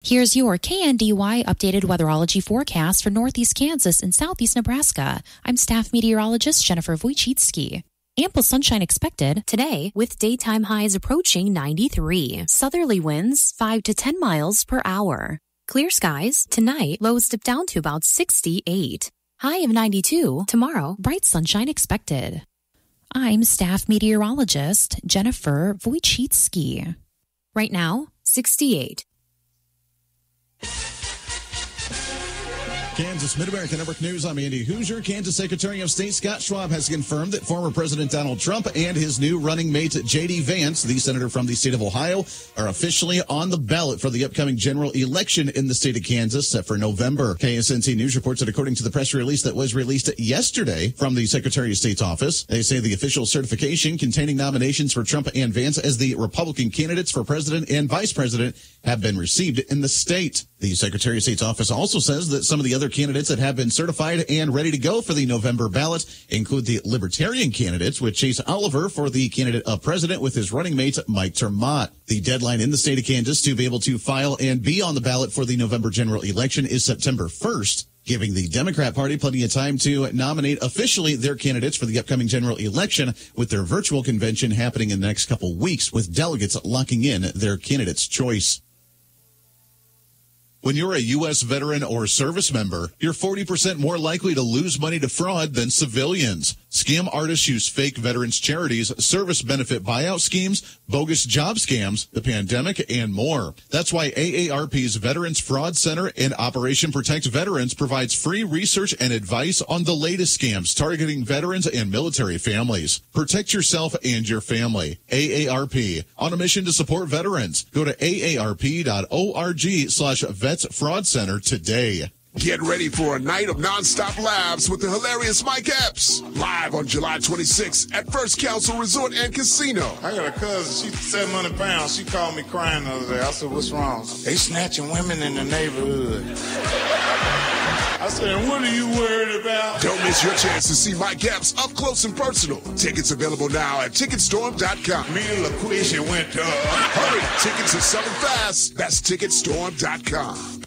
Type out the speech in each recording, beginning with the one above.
Here's your KNDY updated weatherology forecast for northeast Kansas and southeast Nebraska. I'm staff meteorologist Jennifer Wojcicki. Ample sunshine expected today with daytime highs approaching 93. Southerly winds 5 to 10 miles per hour. Clear skies tonight, lows dip down to about 68. High of 92 tomorrow, bright sunshine expected. I'm staff meteorologist Jennifer Wojcicki. Right now, 68. Kansas Mid-America Network News, I'm Andy Hoosier. Kansas Secretary of State Scott Schwab has confirmed that former President Donald Trump and his new running mate J.D. Vance, the senator from the state of Ohio, are officially on the ballot for the upcoming general election in the state of Kansas set for November. KSNC News reports that according to the press release that was released yesterday from the Secretary of State's office, they say the official certification containing nominations for Trump and Vance as the Republican candidates for president and vice president have been received in the state. The Secretary of State's office also says that some of the other candidates that have been certified and ready to go for the November ballot include the Libertarian candidates, with Chase Oliver for the candidate of president with his running mate Mike Termott. The deadline in the state of Kansas to be able to file and be on the ballot for the November general election is September 1st, giving the Democrat Party plenty of time to nominate officially their candidates for the upcoming general election, with their virtual convention happening in the next couple weeks, with delegates locking in their candidate's choice. When you're a U.S. veteran or service member, you're 40% more likely to lose money to fraud than civilians. Scam artists use fake veterans charities, service benefit buyout schemes, bogus job scams, the pandemic, and more. That's why AARP's Veterans Fraud Center and Operation Protect Veterans provides free research and advice on the latest scams targeting veterans and military families. Protect yourself and your family. AARP, on a mission to support veterans. Go to aarp.org/Vets Fraud Center today. Get ready for a night of nonstop laughs with the hilarious Mike Epps. Live on July 26th at First Council Resort and Casino. I got a cousin, she's 700 pounds. She called me crying the other day. I said, what's wrong? They snatching women in the neighborhood. I said, what are you worried about? Don't miss your chance to see Mike Epps up close and personal. Tickets available now at Ticketstorm.com. Me and LaQuisha went to... Hurry, tickets are selling fast. That's Ticketstorm.com.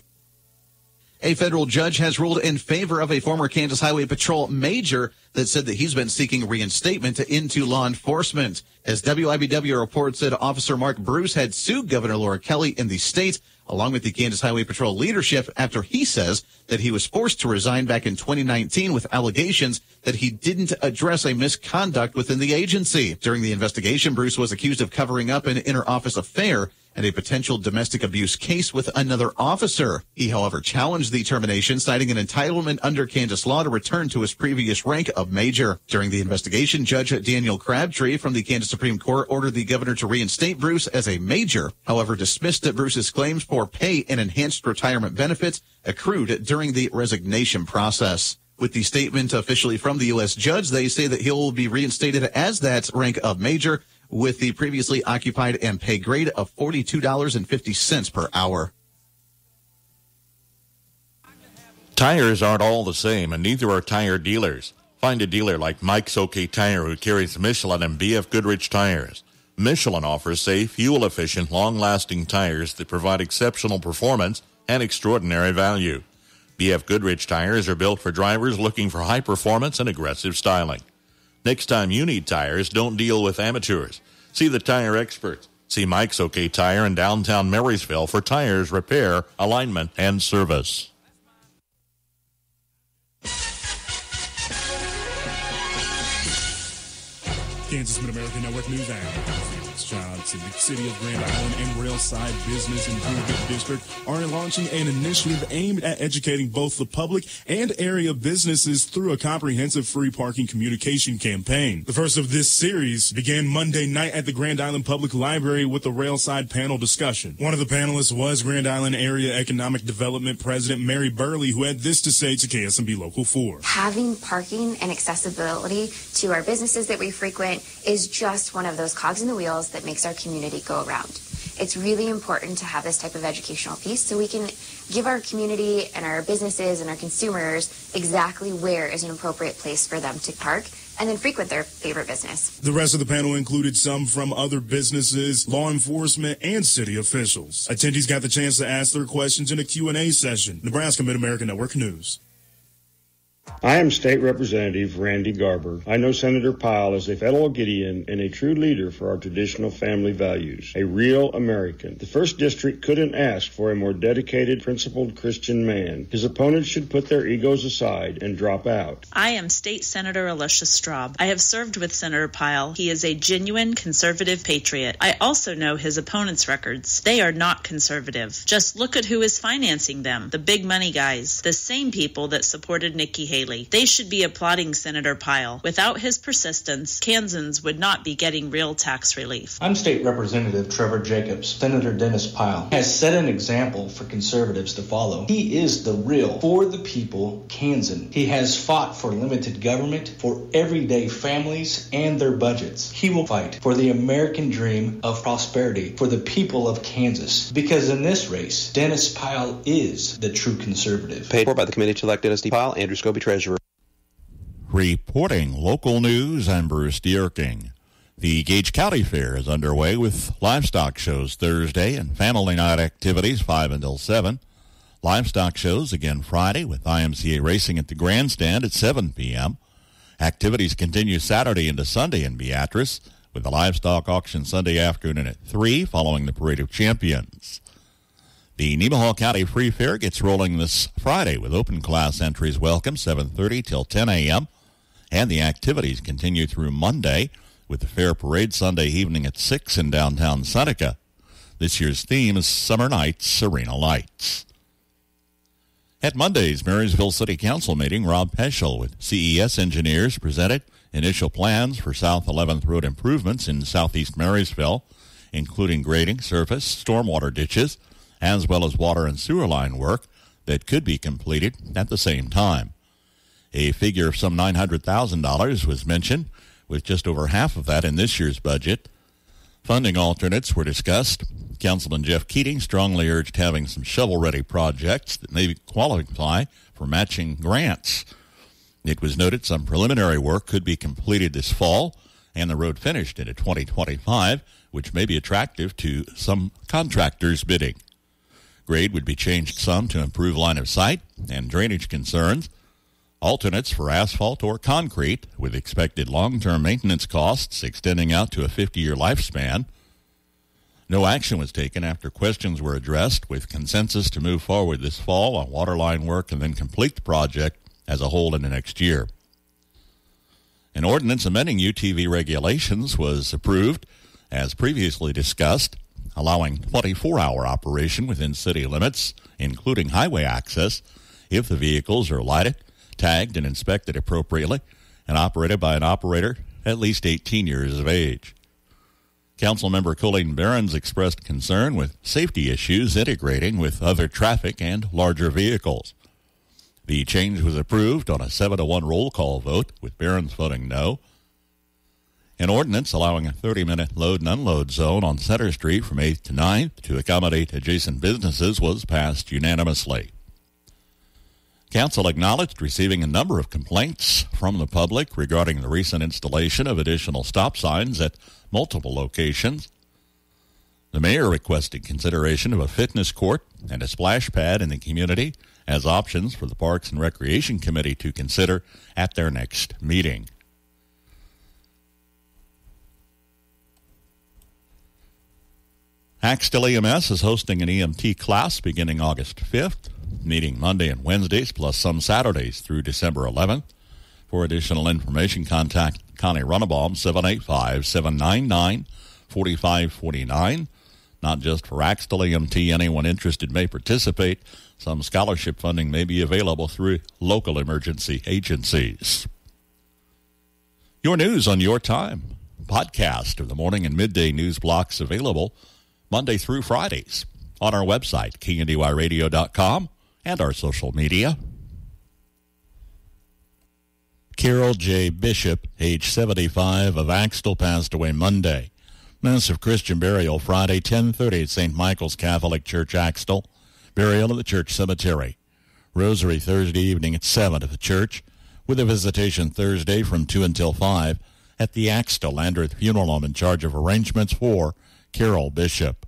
A federal judge has ruled in favor of a former Kansas Highway Patrol major that said that he's been seeking reinstatement into law enforcement. As WIBW reports that Officer Mark Bruce had sued Governor Laura Kelly in the state, along with the Kansas Highway Patrol leadership, after he says that he was forced to resign back in 2019 with allegations that he didn't address a misconduct within the agency. During the investigation, Bruce was accused of covering up an inter-office affair and a potential domestic abuse case with another officer. He, however, challenged the termination, citing an entitlement under Kansas law to return to his previous rank of major. During the investigation, Judge Daniel Crabtree from the Kansas Supreme Court ordered the governor to reinstate Bruce as a major, however, dismissed Bruce's claims for pay and enhanced retirement benefits accrued during the resignation process. With the statement officially from the U.S. judge, they say that he'll be reinstated as that rank of major, with the previously occupied and pay grade of $42.50 per hour. Tires aren't all the same, and neither are tire dealers. Find a dealer like Mike's OK Tire, who carries Michelin and BF Goodrich tires. Michelin offers safe, fuel-efficient, long-lasting tires that provide exceptional performance and extraordinary value. BF Goodrich tires are built for drivers looking for high performance and aggressive styling. Next time you need tires, don't deal with amateurs. See the tire experts. See Mike's OK Tire in downtown Marysville for tires, repair, alignment, and service. Kansas Mid-American Network News Felix Johnson. The City of Grand Island and Railside Business Improvement District are launching an initiative aimed at educating both the public and area businesses through a comprehensive free parking communication campaign. The first of this series began Monday night at the Grand Island Public Library with a Railside panel discussion. One of the panelists was Grand Island Area Economic Development President Mary Burley, who had this to say to KSMB Local 4. Having parking and accessibility to our businesses that we frequent is just one of those cogs in the wheels that makes our community go around. It's really important to have this type of educational piece so we can give our community and our businesses and our consumers exactly where is an appropriate place for them to park and then frequent their favorite business. The rest of the panel included some from other businesses, law enforcement, and city officials. Attendees got the chance to ask their questions in a Q&A session. Nebraska Mid-American Network News. I am State Representative Randy Garber. I know Senator Pyle as a fellow Gideon and a true leader for our traditional family values, a real American. The 1st District couldn't ask for a more dedicated, principled Christian man. His opponents should put their egos aside and drop out. I am State Senator Alicia Straub. I have served with Senator Pyle. He is a genuine conservative patriot. I also know his opponents' records. They are not conservative. Just look at who is financing them, the big money guys, the same people that supported Nikki Haley. They should be applauding Senator Pyle. Without his persistence, Kansans would not be getting real tax relief. I'm State Representative Trevor Jacobs. Senator Dennis Pyle has set an example for conservatives to follow. He is the real, for the people Kansan. He has fought for limited government, for everyday families and their budgets. He will fight for the American dream of prosperity for the people of Kansas. Because in this race, Dennis Pyle is the true conservative. Paid for by the committee to elect Dennis D. Pyle, Andrew Scobie, Treasurer. Reporting local news, I'm Bruce Dierking. The Gage County Fair is underway with livestock shows Thursday and family night activities 5 until 7. Livestock shows again Friday with IMCA racing at the grandstand at 7 p.m. Activities continue Saturday into Sunday in Beatrice with the livestock auction Sunday afternoon at 3 following the Parade of Champions. The Nemaha County Free Fair gets rolling this Friday with open class entries welcome 7:30 till 10 a.m. And the activities continue through Monday with the fair parade Sunday evening at 6 in downtown Seneca. This year's theme is Summer Nights, Serena Lights. At Monday's Marysville City Council meeting, Rob Peschel with CES engineers presented initial plans for South 11th Road improvements in southeast Marysville, including grading, surface, stormwater ditches, as well as water and sewer line work that could be completed at the same time. A figure of some $900,000 was mentioned, with just over half of that in this year's budget. Funding alternates were discussed. Councilman Jeff Keating strongly urged having some shovel-ready projects that may qualify for matching grants. It was noted some preliminary work could be completed this fall and the road finished into 2025, which may be attractive to some contractors bidding. Grade would be changed some to improve line of sight and drainage concerns. Alternates for asphalt or concrete, with expected long-term maintenance costs extending out to a 50-year lifespan. No action was taken after questions were addressed, with consensus to move forward this fall on waterline work and then complete the project as a whole in the next year. An ordinance amending UTV regulations was approved, as previously discussed, allowing 24-hour operation within city limits, including highway access, if the vehicles are lighted, tagged, and inspected appropriately, and operated by an operator at least 18 years of age. Councilmember Colleen Behrens expressed concern with safety issues integrating with other traffic and larger vehicles. The change was approved on a 7-1 roll call vote, with Behrens voting no. An ordinance allowing a 30-minute load and unload zone on Center Street from 8th to 9th to accommodate adjacent businesses was passed unanimously. Council acknowledged receiving a number of complaints from the public regarding the recent installation of additional stop signs at multiple locations. The mayor requested consideration of a fitness court and a splash pad in the community as options for the Parks and Recreation Committee to consider at their next meeting. Axtell EMS is hosting an EMT class beginning August 5th, meeting Monday and Wednesdays, plus some Saturdays through December 11th. For additional information, contact Connie Runnebaum, 785-799-4549. Not just for Axtell EMT, anyone interested may participate. Some scholarship funding may be available through local emergency agencies. Your news on your time. Podcast of the morning and midday news blocks available Monday through Fridays on our website, KNDYradio.com, and our social media. Carol J. Bishop, age 75, of Axtell, passed away Monday. Mass of Christian burial Friday, 10:30 at St. Michael's Catholic Church, Axtell. Burial at the church cemetery. Rosary Thursday evening at 7 at the church, with a visitation Thursday from 2 until 5 at the Axtell Landreth Funeral Home in charge of arrangements for Carol Bishop.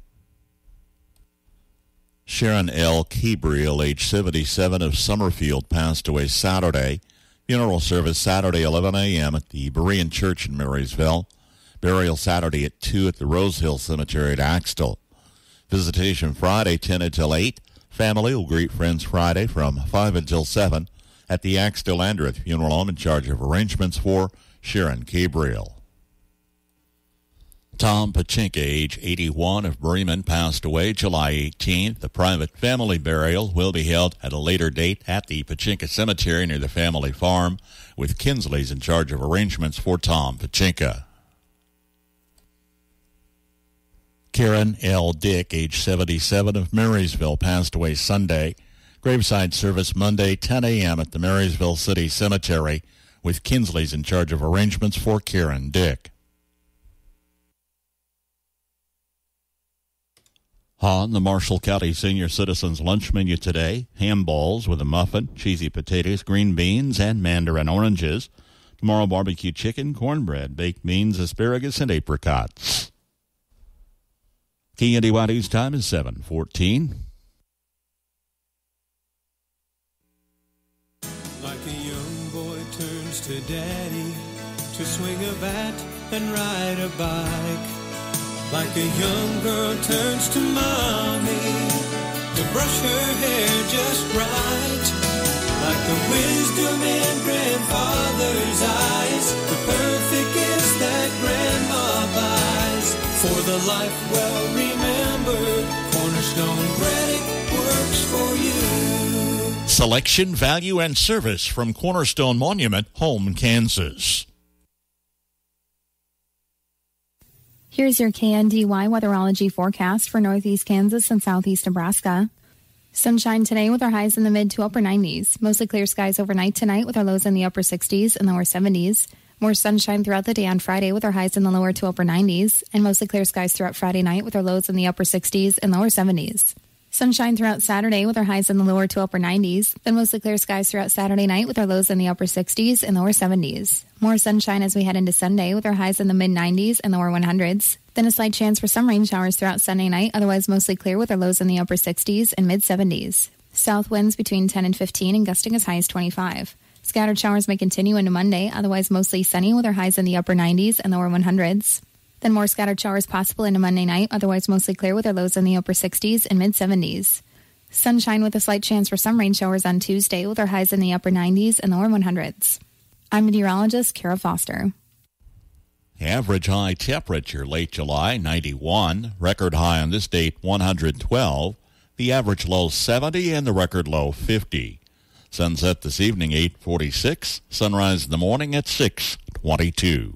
Sharon L. Gabriel, age 77, of Summerfield, passed away Saturday. Funeral service Saturday, 11 a.m. at the Berean Church in Marysville. Burial Saturday at 2 at the Rose Hill Cemetery at Axtell. Visitation Friday, 10 until 8. Family will greet friends Friday from 5 until 7 at the Axtell Landreth Funeral Home in charge of arrangements for Sharon Gabriel. Tom Pachinka, age 81, of Bremen, passed away July 18th. The private family burial will be held at a later date at the Pachinka Cemetery near the family farm, with Kinsley's in charge of arrangements for Tom Pachinka. Karen L. Dick, age 77, of Marysville, passed away Sunday. Graveside service Monday, 10 a.m. at the Marysville City Cemetery, with Kinsley's in charge of arrangements for Karen Dick. On the Marshall County Senior Citizens Lunch Menu today, ham balls with a muffin, cheesy potatoes, green beans, and mandarin oranges. Tomorrow, barbecue chicken, cornbread, baked beans, asparagus, and apricots. KNDY News time is 7:14. Like a young boy turns to daddy to swing a bat and ride a bike. Like a young girl turns to mommy to brush her hair just right. Like the wisdom in grandfather's eyes, the perfect gift that grandma buys. For the life well remembered, Cornerstone Credit works for you. Selection, value, and service from Cornerstone Monument, Home, Kansas. Here's your KNDY weatherology forecast for northeast Kansas and southeast Nebraska. Sunshine today with our highs in the mid to upper 90s. Mostly clear skies overnight tonight with our lows in the upper 60s and lower 70s. More sunshine throughout the day on Friday with our highs in the lower to upper 90s. And mostly clear skies throughout Friday night with our lows in the upper 60s and lower 70s. Sunshine throughout Saturday with our highs in the lower to upper 90s. Then mostly clear skies throughout Saturday night with our lows in the upper 60s and lower 70s. More sunshine as we head into Sunday with our highs in the mid 90s and lower 100s. Then a slight chance for some rain showers throughout Sunday night, otherwise mostly clear with our lows in the upper 60s and mid 70s. South winds between 10 and 15 and gusting as high as 25. Scattered showers may continue into Monday, otherwise mostly sunny with our highs in the upper 90s and lower 100s. Then more scattered showers possible into Monday night, otherwise mostly clear with our lows in the upper 60s and mid 70s. Sunshine with a slight chance for some rain showers on Tuesday with our highs in the upper 90s and lower 100s. I'm meteorologist Kara Foster. Average high temperature late July, 91. Record high on this date, 112. The average low, 70, and the record low, 50. Sunset this evening, 8:46. Sunrise in the morning at 6:22.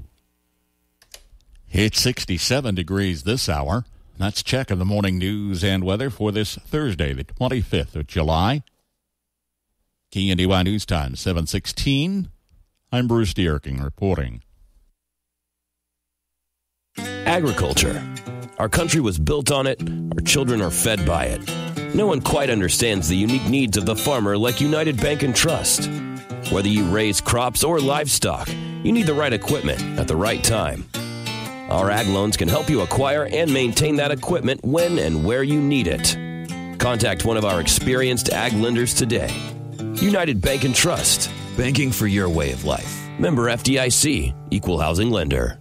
It's 67 degrees this hour. That's check of the morning news and weather for this Thursday, the 25th of July. KNDY News Time, 7:16. I'm Bruce Dierking reporting. Agriculture. Our country was built on it. Our children are fed by it. No one quite understands the unique needs of the farmer like United Bank and Trust. Whether you raise crops or livestock, you need the right equipment at the right time. Our ag loans can help you acquire and maintain that equipment when and where you need it. Contact one of our experienced ag lenders today. United Bank and Trust. Banking for your way of life. Member FDIC. Equal housing lender.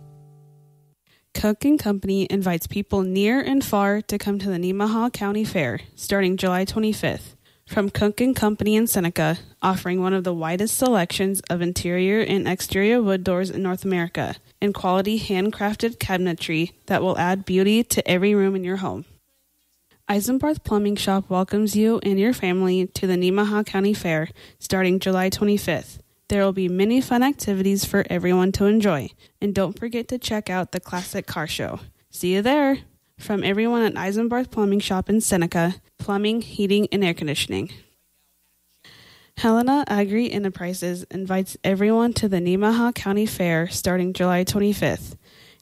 Cook & Company invites people near and far to come to the Nemaha County Fair starting July 25th. From Cook & Company in Seneca, offering one of the widest selections of interior and exterior wood doors in North America, and quality handcrafted cabinetry that will add beauty to every room in your home. Eisenbarth Plumbing Shop welcomes you and your family to the Nemaha County Fair starting July 25th. There will be many fun activities for everyone to enjoy, and don't forget to check out the Classic Car Show. See you there! From everyone at Eisenbarth Plumbing Shop in Seneca, plumbing, heating, and air conditioning. Helena Agri Enterprises invites everyone to the Nemaha County Fair starting July 25th.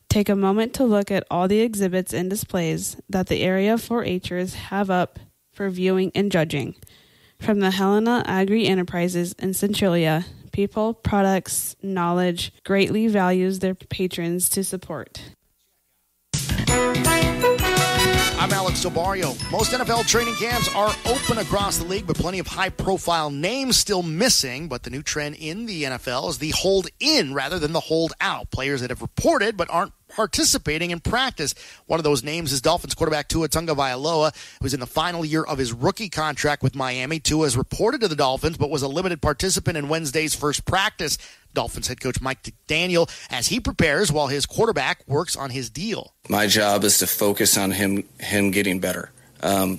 Take a moment to look at all the exhibits and displays that the area 4-Hers have up for viewing and judging. From the Helena Agri Enterprises in Centralia, people, products, knowledge, greatly values their patrons to support. I'm Alex Delbario. Most NFL training camps are open across the league, but plenty of high-profile names still missing. But the new trend in the NFL is the hold-in rather than the hold-out. Players that have reported but aren't participating in practice. One of those names is Dolphins quarterback Tua Tagovailoa, who's in the final year of his rookie contract with Miami. Tua is reported to the Dolphins, but was a limited participant in Wednesday's first practice. Dolphins head coach Mike McDaniel as he prepares while his quarterback works on his deal. My job is to focus on him getting better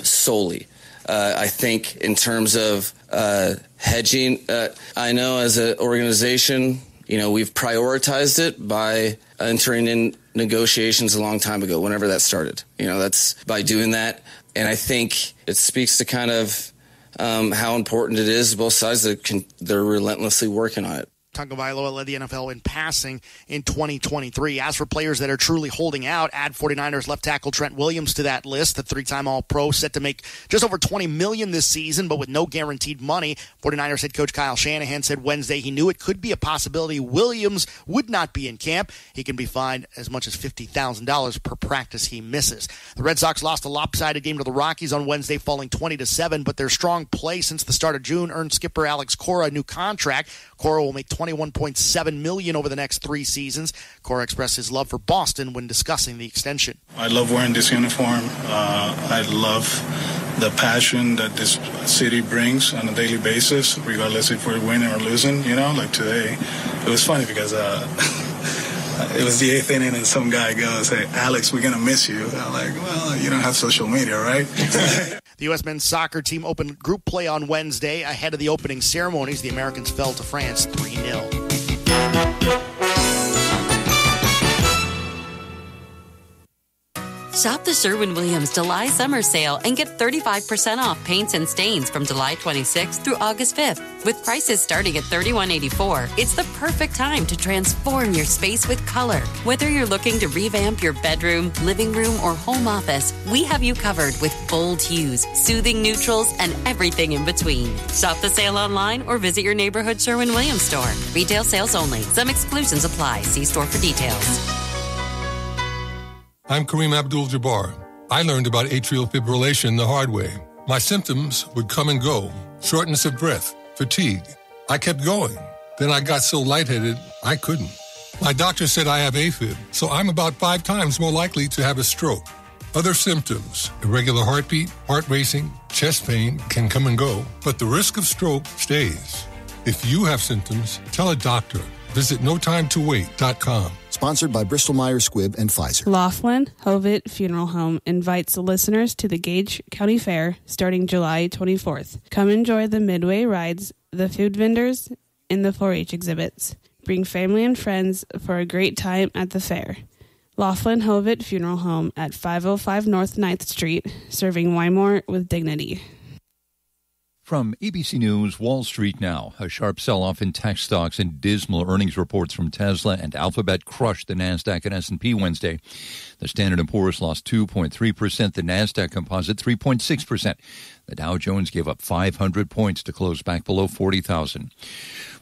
solely. I think in terms of hedging, I know as an organization, we've prioritized it by entering in negotiations a long time ago, whenever that started. That's by doing that. And I think it speaks to kind of how important it is. Both sides, they're relentlessly working on it. Tagovailoa led the NFL in passing in 2023. As for players that are truly holding out, add 49ers left tackle Trent Williams to that list. The three-time All-Pro set to make just over $20 million this season, but with no guaranteed money. 49ers head coach Kyle Shanahan said Wednesday he knew it could be a possibility Williams would not be in camp. He can be fined as much as $50,000 per practice he misses. The Red Sox lost a lopsided game to the Rockies on Wednesday, falling 20-7, but their strong play since the start of June earned skipper Alex Cora a new contract. Cora will make $21.7 million over the next 3 seasons. Cora expressed his love for Boston when discussing the extension. I love wearing this uniform. I love the passion that this city brings on a daily basis, regardless if we're winning or losing. Like today, it was funny because it was the 8th inning and some guy goes, "Hey, Alex, we're going to miss you." I'm like, well, you don't have social media, right? The U.S. men's soccer team opened group play on Wednesday. Ahead of the opening ceremonies, the Americans fell to France 3-0. Shop the Sherwin-Williams July Summer Sale and get 35% off paints and stains from July 26th through August 5th. With prices starting at $31.84, it's the perfect time to transform your space with color. Whether you're looking to revamp your bedroom, living room, or home office, we have you covered with bold hues, soothing neutrals, and everything in between. Shop the sale online or visit your neighborhood Sherwin-Williams store. Retail sales only. Some exclusions apply. See store for details. I'm Kareem Abdul-Jabbar. I learned about atrial fibrillation the hard way. My symptoms would come and go. Shortness of breath, fatigue. I kept going. Then I got so lightheaded, I couldn't. My doctor said I have AFib, so I'm about 5 times more likely to have a stroke. Other symptoms, irregular heartbeat, heart racing, chest pain can come and go, but the risk of stroke stays. If you have symptoms, tell a doctor. Visit notimetowait.com. Sponsored by Bristol-Myers Squibb and Pfizer. Laughlin Hovitt Funeral Home invites listeners to the Gage County Fair starting July 24th. Come enjoy the midway rides, the food vendors, and the 4-H exhibits. Bring family and friends for a great time at the fair. Laughlin Hovitt Funeral Home at 505 North 9th Street, serving Wymore with dignity. From ABC News, Wall Street now. A sharp sell-off in tech stocks and dismal earnings reports from Tesla and Alphabet crushed the NASDAQ and S&P Wednesday. The Standard & Poor's lost 2.3%, the NASDAQ Composite 3.6%. The Dow Jones gave up 500 points to close back below 40,000.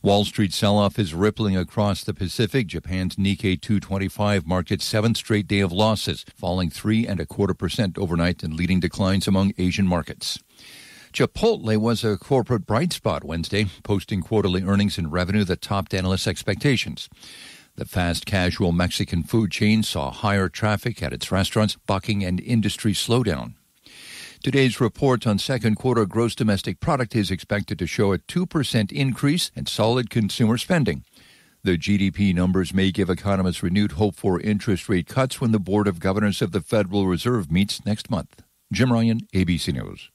Wall Street sell-off is rippling across the Pacific. Japan's Nikkei 225 marked its 7th straight day of losses, falling 3.25% overnight and leading declines among Asian markets. Chipotle was a corporate bright spot Wednesday, posting quarterly earnings and revenue that topped analysts' expectations. The fast casual Mexican food chain saw higher traffic at its restaurants, bucking an industry slowdown. Today's report on second quarter gross domestic product is expected to show a 2% increase and solid consumer spending. The GDP numbers may give economists renewed hope for interest rate cuts when the Board of Governors of the Federal Reserve meets next month. Jim Ryan, ABC News.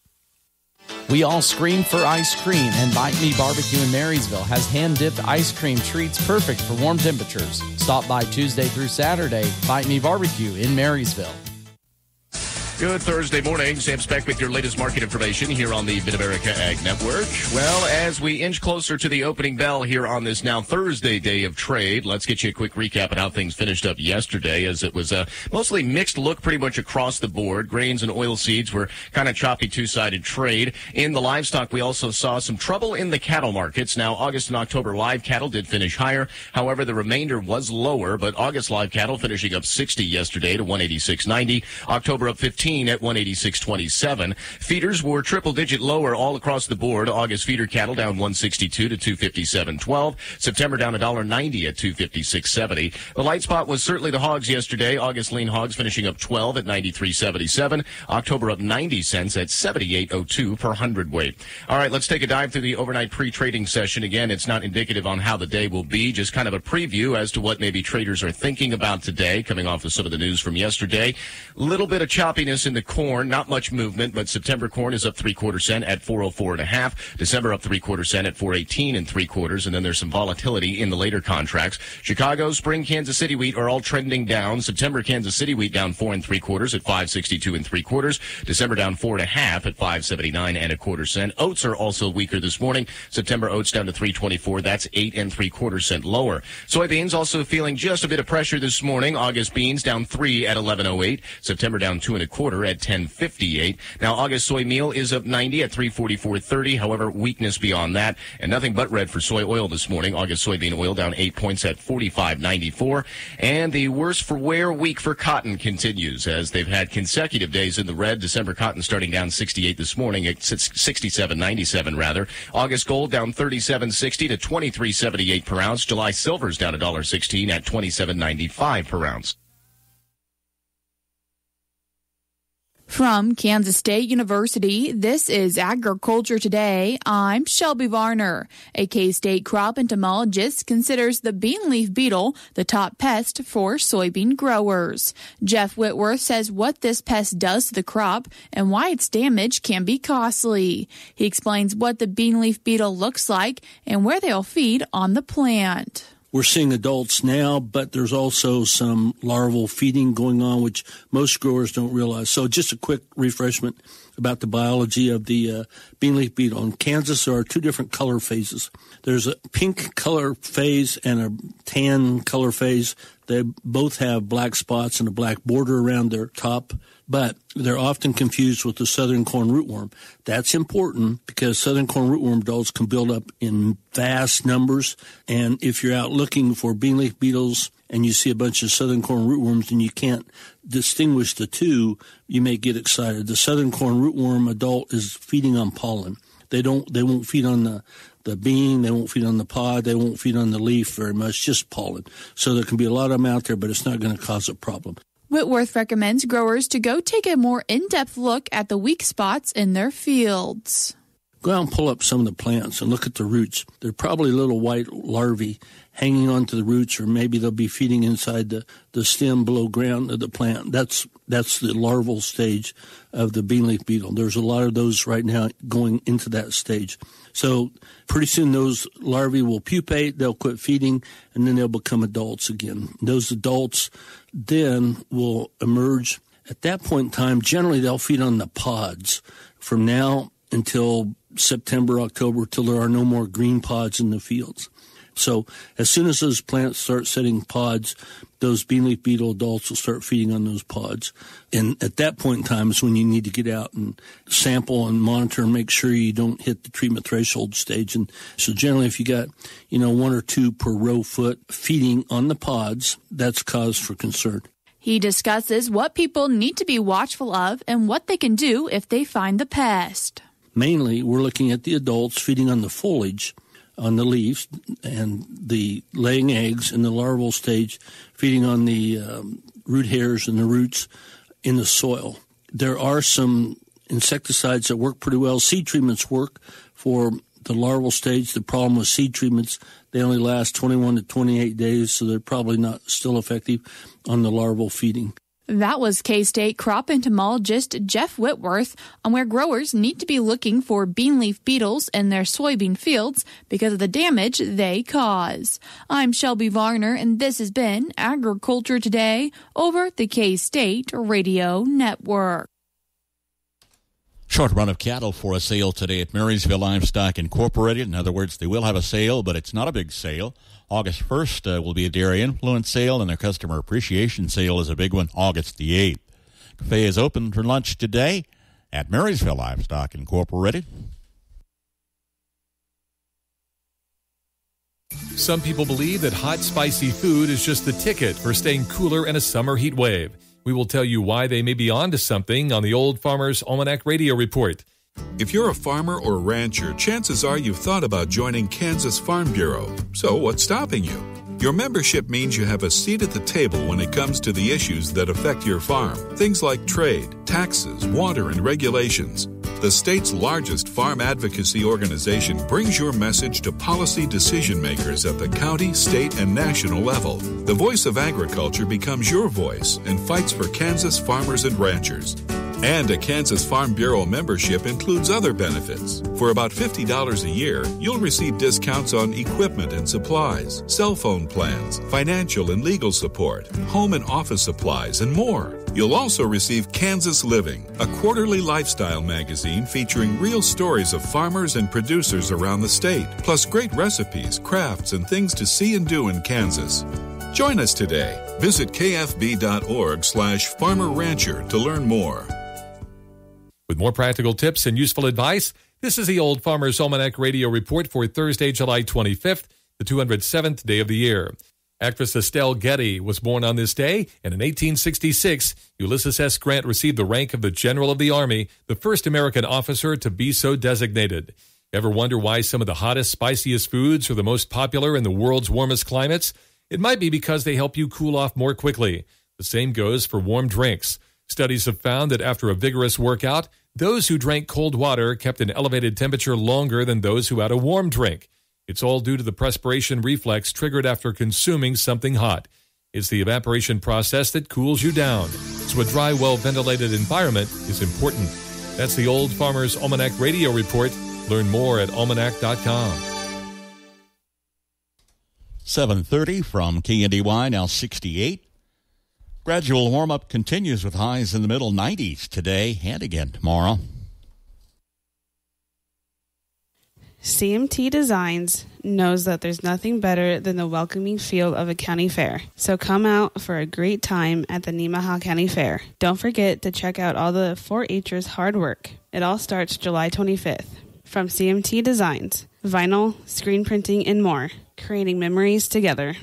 We all scream for ice cream, and Bite Me Barbecue in Marysville has hand-dipped ice cream treats perfect for warm temperatures. Stop by Tuesday through Saturday. Bite Me Barbecue in Marysville. Good Thursday morning. Sam Speck with your latest market information here on the Mid-America Ag Network. Well, as we inch closer to the opening bell here on this now Thursday day of trade, let's get you a quick recap of how things finished up yesterday, as it was a mostly mixed look pretty much across the board. Grains and oilseeds were kind of choppy two-sided trade. In the livestock, we also saw some trouble in the cattle markets. Now, August and October live cattle did finish higher. However, the remainder was lower, but August live cattle finishing up 60 yesterday to 186.90. October up 15 at 186.27. Feeders were triple-digit lower all across the board. August feeder cattle down 162 to 257.12. September down $1.90 at 256.70. The light spot was certainly the hogs yesterday. August lean hogs finishing up 12 at 93.77. October up 90 cents at 78.02 per hundredweight. All right, let's take a dive through the overnight pre-trading session. Again, it's not indicative on how the day will be, just kind of a preview as to what maybe traders are thinking about today, coming off of some of the news from yesterday. Little bit of choppiness in the corn, not much movement, but September corn is up 3/4 cent at 404.5. December up 3/4 cent at 418 3/4, and then there's some volatility in the later contracts. Chicago, spring, Kansas City wheat are all trending down. September Kansas City wheat down 4 3/4 at 562 3/4. December down 4.5 at 579 1/4 cent. Oats are also weaker this morning. September oats down to 324. That's 8 3/4 cent lower. Soybeans also feeling just a bit of pressure this morning. August beans down 3 at 11.08. September down 2 1/4 at 10.58. Now, August soy meal is up 90 at 344.30. However, weakness beyond that, and nothing but red for soy oil this morning. August soybean oil down 8 points at 45.94. And the worse for wear week for cotton continues, as they've had consecutive days in the red. December cotton starting down 68 this morning at 67.97 rather. August gold down 37.60 to 23.78 per ounce. July silver's down $1.16 at 27.95 per ounce. From Kansas State University, this is Agriculture Today. I'm Shelby Varner. A K-State crop entomologist considers the bean leaf beetle the top pest for soybean growers. Jeff Whitworth says what this pest does to the crop and why its damage can be costly. He explains what the bean leaf beetle looks like and where they'll feed on the plant. We're seeing adults now, but there's also some larval feeding going on, which most growers don't realize. So just a quick refreshment about the biology of the bean leaf beetle. In Kansas, there are two different color phases. There's a pink color phase and a tan color phase. They both have black spots and a black border around their top, but they're often confused with the southern corn rootworm. That's important because southern corn rootworm adults can build up in vast numbers, and if you're out looking for bean leaf beetles and you see a bunch of southern corn rootworms and you can't distinguish the two, you may get excited. The southern corn rootworm adult is feeding on pollen. They won't feed on the bean, they won't feed on the pod, they won't feed on the leaf very much, just pollen. So there can be a lot of them out there, but it's not going to cause a problem. Whitworth recommends growers to go take a more in-depth look at the weak spots in their fields. Go out and pull up some of the plants and look at the roots. There are probably little white larvae hanging onto the roots, or maybe they'll be feeding inside the stem below ground of the plant. That's the larval stage of the bean leaf beetle. There's a lot of those right now going into that stage. So pretty soon those larvae will pupate, they'll quit feeding, and then they'll become adults again. Those adults then will emerge. At that point in time, generally they'll feed on the pods from now until September, October, till there are no more green pods in the fields. So as soon as those plants start setting pods, those bean leaf beetle adults will start feeding on those pods. And at that point in time is when you need to get out and sample and monitor and make sure you don't hit the treatment threshold stage. And so generally if you got, 1 or 2 per row foot feeding on the pods, that's cause for concern. He discusses what people need to be watchful of and what they can do if they find the pest. Mainly, we're looking at the adults feeding on the foliage, on the leaves, and the laying eggs in the larval stage, feeding on the root hairs and the roots in the soil. There are some insecticides that work pretty well. Seed treatments work for the larval stage. The problem with seed treatments, they only last 21 to 28 days, so they're probably not still effective on the larval feeding. That was K-State crop entomologist Jeff Whitworth on where growers need to be looking for bean leaf beetles in their soybean fields because of the damage they cause. I'm Shelby Varner, and this has been Agriculture Today over the K-State Radio Network. Short run of cattle for a sale today at Marysville Livestock Incorporated. In other words, they will have a sale, but it's not a big sale. August 1st will be a dairy influence sale, and their customer appreciation sale is a big one, August the 8th. Cafe is open for lunch today at Marysville Livestock Incorporated. Some people believe that hot, spicy food is just the ticket for staying cooler in a summer heat wave. We will tell you why they may be onto something on the Old Farmer's Almanac Radio Report. If you're a farmer or rancher, chances are you've thought about joining Kansas Farm Bureau. So what's stopping you? Your membership means you have a seat at the table when it comes to the issues that affect your farm. Things like trade, taxes, water, and regulations. The state's largest farm advocacy organization brings your message to policy decision makers at the county, state, and national level. The voice of agriculture becomes your voice and fights for Kansas farmers and ranchers. And a Kansas Farm Bureau membership includes other benefits. For about $50 a year, you'll receive discounts on equipment and supplies, cell phone plans, financial and legal support, home and office supplies, and more. You'll also receive Kansas Living, a quarterly lifestyle magazine featuring real stories of farmers and producers around the state, plus great recipes, crafts, and things to see and do in Kansas. Join us today. Visit kfb.org/farmer-rancher to learn more. With more practical tips and useful advice, this is the Old Farmer's Almanac Radio Report for Thursday, July 25th, the 207th day of the year. Actress Estelle Getty was born on this day, and in 1866, Ulysses S. Grant received the rank of the General of the Army, the first American officer to be so designated. Ever wonder why some of the hottest, spiciest foods are the most popular in the world's warmest climates? It might be because they help you cool off more quickly. The same goes for warm drinks. Studies have found that after a vigorous workout, those who drank cold water kept an elevated temperature longer than those who had a warm drink. It's all due to the perspiration reflex triggered after consuming something hot. It's the evaporation process that cools you down. So a dry, well-ventilated environment is important. That's the Old Farmer's Almanac Radio Report. Learn more at almanac.com. 7:30 from KNDY, now 68. Gradual warm-up continues with highs in the middle 90s today and again tomorrow. CMT Designs knows that there's nothing better than the welcoming feel of a county fair. So come out for a great time at the Nemaha County Fair. Don't forget to check out all the 4-H'ers hard work. It all starts July 25th. From CMT Designs, vinyl, screen printing, and more, creating memories together.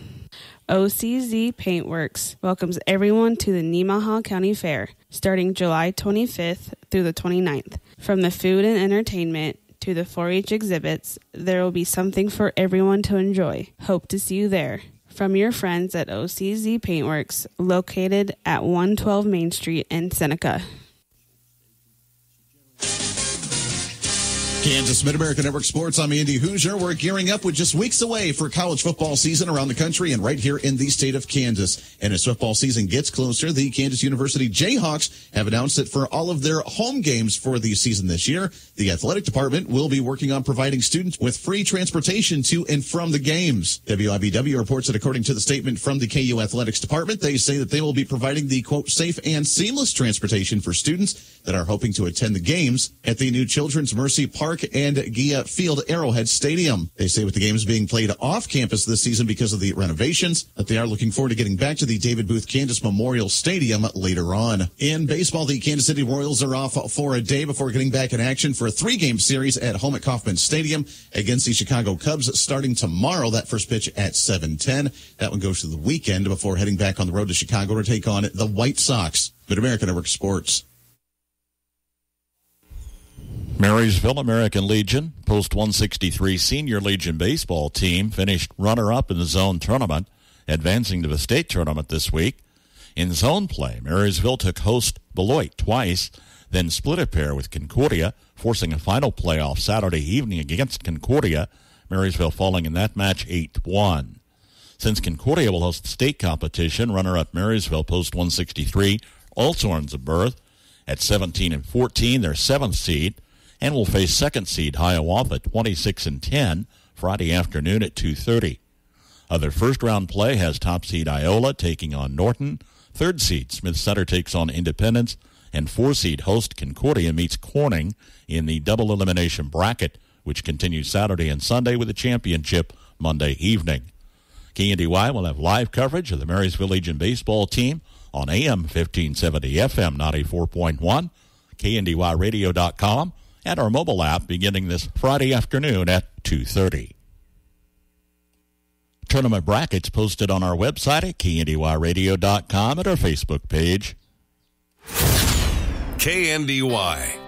OCZ Paintworks welcomes everyone to the Nemaha County Fair, starting July 25th through the 29th. From the food and entertainment to the 4-H exhibits, there will be something for everyone to enjoy. Hope to see you there. From your friends at OCZ Paintworks, located at 112 Main Street in Seneca. Kansas Mid-America Network Sports, I'm Andy Hoosier. We're gearing up with just weeks away for college football season around the country and right here in the state of Kansas. And as football season gets closer, the Kansas University Jayhawks have announced that for all of their home games for the season this year, the athletic department will be working on providing students with free transportation to and from the games. WIBW reports that according to the statement from the KU Athletics Department, they say that they will be providing the, quote, safe and seamless transportation for students that are hoping to attend the games at the new Children's Mercy Park and Gia Field Arrowhead Stadium. They say with the games being played off campus this season because of the renovations, that they are looking forward to getting back to the David Booth Kansas Memorial Stadium later on. In baseball, the Kansas City Royals are off for a day before getting back in action for a 3-game series at home at Kauffman Stadium against the Chicago Cubs starting tomorrow. That first pitch at 7:10. That one goes to the weekend before heading back on the road to Chicago to take on the White Sox. Mid-America Network Sports. Marysville American Legion Post 163 Senior Legion baseball team finished runner-up in the zone tournament, advancing to the state tournament this week. In zone play, Marysville took host Beloit twice, then split a pair with Concordia, forcing a final playoff Saturday evening against Concordia, Marysville falling in that match 8-1. Since Concordia will host the state competition, runner-up Marysville Post 163 also earns a berth. At 17-14, their 7th seed, and will face 2nd seed Hiawatha 26-10 Friday afternoon at 2:30. Other first-round play has top seed Iola taking on Norton, 3rd seed Smith Center takes on Independence, And 4-seed host Concordia meets Corning in the double elimination bracket, which continues Saturday and Sunday with the championship Monday evening. KNDY will have live coverage of the Marysville Legion baseball team on AM 1570, FM 94.1, KNDYradio.com, and our mobile app beginning this Friday afternoon at 2:30. Tournament brackets posted on our website at KNDYradio.com and our Facebook page. KNDY.